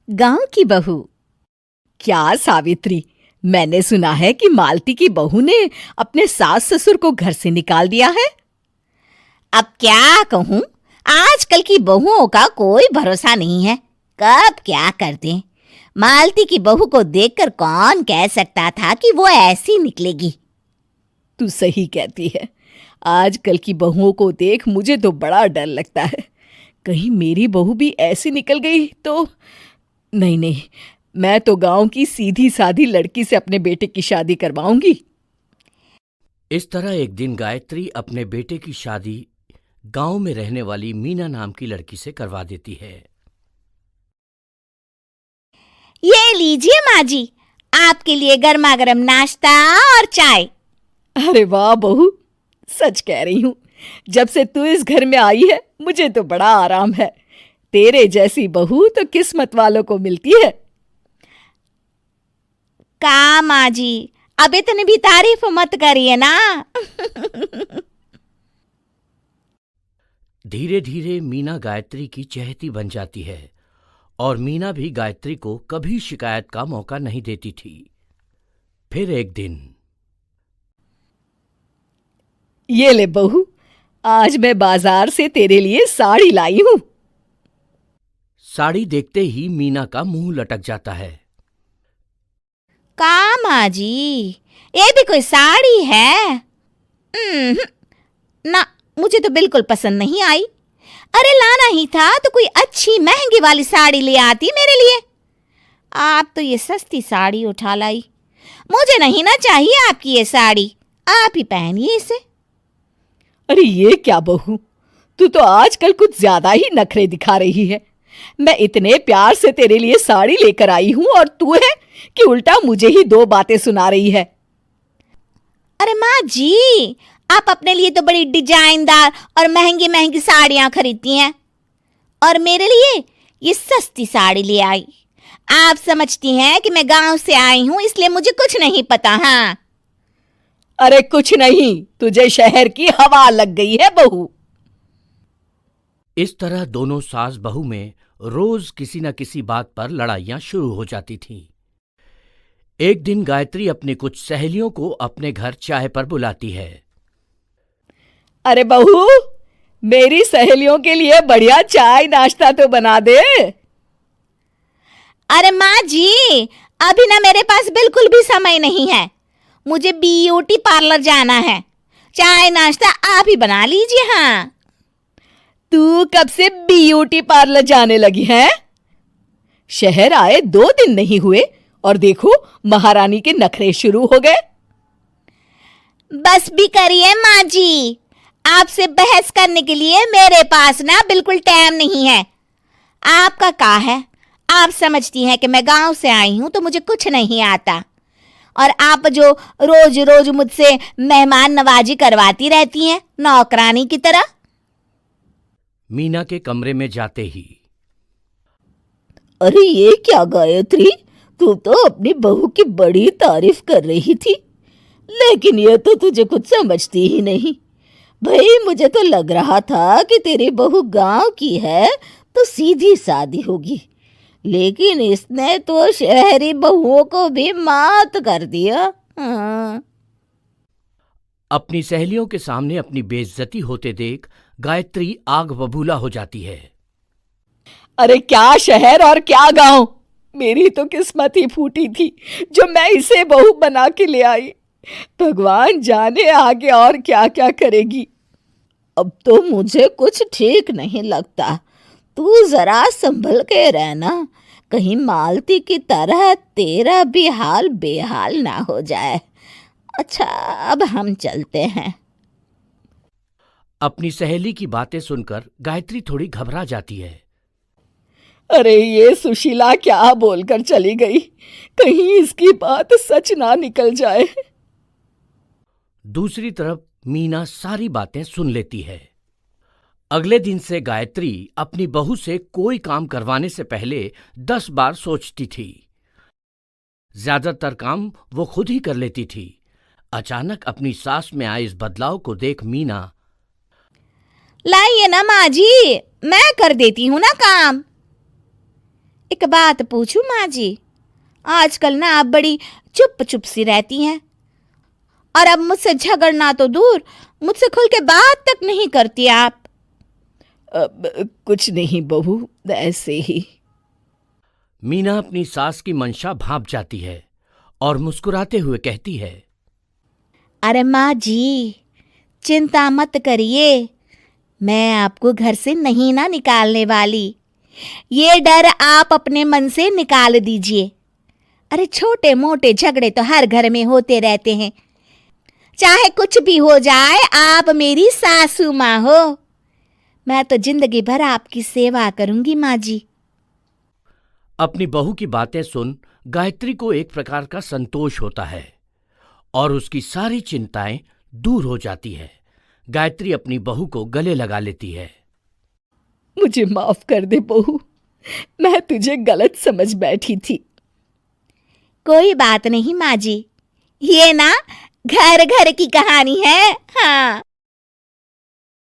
गांव की बहू। क्या सावित्री, मैंने सुना है कि मालती की बहू ने अपने सास ससुर को घर से निकाल दिया है। अब क्या कहूं, आजकल की बहुओं का कोई भरोसा नहीं है, कब क्या कर दें। मालती की बहू को देखकर कौन कह सकता था कि वो ऐसी निकलेगी। तू सही कहती है। आजकल की बहुओं को देख मुझे तो बड़ा डर लगता है। कहीं मेरी बहू भी ऐसी निकल गई तो। नहीं नहीं, मैं तो गांव की सीधी सादी लड़की से अपने बेटे की शादी करवाऊंगी। इस तरह एक दिन गायत्री अपने बेटे की शादी गांव में रहने वाली मीना नाम की लड़की से करवा देती है। ये लीजिए माँ जी, आपके लिए गर्मा गर्म नाश्ता और चाय। अरे वाह बहू, सच कह रही हूं, जब से तू इस घर में आई है मुझे तो बड़ा आराम है। तेरे जैसी बहू तो किस्मत वालों को मिलती है। का माँ जी, अब इतनी भी तारीफ मत करिए ना। धीरे धीरे मीना गायत्री की चहेती बन जाती है और मीना भी गायत्री को कभी शिकायत का मौका नहीं देती थी। फिर एक दिन, ये ले बहू, आज मैं बाजार से तेरे लिए साड़ी लाई हूं। साड़ी देखते ही मीना का मुंह लटक जाता है। का माँ जी, ये भी कोई साड़ी है? ना, मुझे तो बिल्कुल पसंद नहीं आई। अरे लाना ही था तो कोई अच्छी महंगी वाली साड़ी ले आती मेरे लिए। आप तो ये सस्ती साड़ी उठा लाई। मुझे नहीं ना चाहिए आपकी ये साड़ी, आप ही पहनिए इसे। अरे ये क्या बहू, तू तो आजकल कुछ ज्यादा ही नखरे दिखा रही है। मैं इतने प्यार से तेरे लिए साड़ी लेकर आई हूं और तू है कि उल्टा मुझे ही दो बातें सुना रही है। अरे माँ जी, आप अपने लिए तो बड़ी डिजाइनदार और महंगी महंगी साड़ियां खरीदती हैं और मेरे लिए ये सस्ती साड़ी ले आई। आप समझती हैं कि मैं गांव से आई हूं इसलिए मुझे कुछ नहीं पता। हाँ, अरे कुछ नहीं, तुझे शहर की हवा लग गई है बहू। इस तरह दोनों सास बहू में रोज किसी न किसी बात पर लड़ाइयां शुरू हो जाती थीं। एक दिन गायत्री अपनी कुछ सहेलियों को अपने घर चाय पर बुलाती है। अरे बहू, मेरी सहेलियों के लिए बढ़िया चाय नाश्ता तो बना दे। अरे माँ जी, अभी ना मेरे पास बिल्कुल भी समय नहीं है। मुझे ब्यूटी पार्लर जाना है। चाय नाश्ता आप ही बना लीजिए। हाँ, तू कब से ब्यूटी पार्लर जाने लगी है? शहर आए 2 दिन नहीं हुए और देखो महारानी के नखरे शुरू हो गए। बस भी करिए माँ जी, आपसे बहस करने के लिए मेरे पास ना बिल्कुल टाइम नहीं है। आपका का है, आप समझती हैं कि मैं गांव से आई हूं तो मुझे कुछ नहीं आता, और आप जो रोज रोज मुझसे मेहमान नवाजी करवाती रहती हैं नौकरानी की तरह। मीना के कमरे में जाते ही, अरे ये क्या गायत्री, तू तो अपनी बहू की बड़ी तारीफ कर रही थी, लेकिन ये तो तुझे कुछ समझती ही नहीं। भाई मुझे तो लग रहा था कि तेरी बहू गांव की है तो सीधी सादी होगी, लेकिन इसने तो शहरी बहुओं को भी मात कर दिया। हाँ। अपनी सहेलियों के सामने अपनी बेइज्जती होते देख गायत्री आग बबूला हो जाती है। अरे क्या शहर और क्या गांव, मेरी तो किस्मत ही फूटी थी जो मैं इसे बहू बना के ले आई। भगवान जाने आगे और क्या क्या करेगी। अब तो मुझे कुछ ठीक नहीं लगता। तू जरा संभल के रहना, कहीं मालती की तरह तेरा भी हाल बेहाल ना हो जाए। अच्छा, अब हम चलते हैं। अपनी सहेली की बातें सुनकर गायत्री थोड़ी घबरा जाती है। अरे ये सुशीला क्या बोलकर चली गई, कहीं इसकी बात सच ना निकल जाए। दूसरी तरफ मीना सारी बातें सुन लेती है। अगले दिन से गायत्री अपनी बहू से कोई काम करवाने से पहले 10 बार सोचती थी। ज्यादातर काम वो खुद ही कर लेती थी। अचानक अपनी सास में आए इस बदलाव को देख मीना, लाइए ना माँ जी, मैं कर देती हूँ ना काम। एक एक बात पूछूं माँ जी, आजकल ना आप बड़ी चुप चुप सी रहती हैं और अब मुझसे झगड़ना तो दूर, मुझसे खुल के बात तक नहीं करती आप। कुछ नहीं बहू, ऐसे ही। मीना अपनी सास की मंशा भांप जाती है और मुस्कुराते हुए कहती है, अरे माँ जी, चिंता मत करिए, मैं आपको घर से नहीं ना निकालने वाली। ये डर आप अपने मन से निकाल दीजिए। अरे छोटे मोटे झगड़े तो हर घर में होते रहते हैं, चाहे कुछ भी हो जाए, आप मेरी सासू माँ हो। मैं तो जिंदगी भर आपकी सेवा करूंगी माँ जी। अपनी बहू की बातें सुन गायत्री को एक प्रकार का संतोष होता है और उसकी सारी चिंताएं दूर हो जाती है। गायत्री अपनी बहू को गले लगा लेती है। मुझे माफ कर दे बहू, मैं तुझे गलत समझ बैठी थी। कोई बात नहीं माँ जी, ये ना घर घर की कहानी है। हाँ।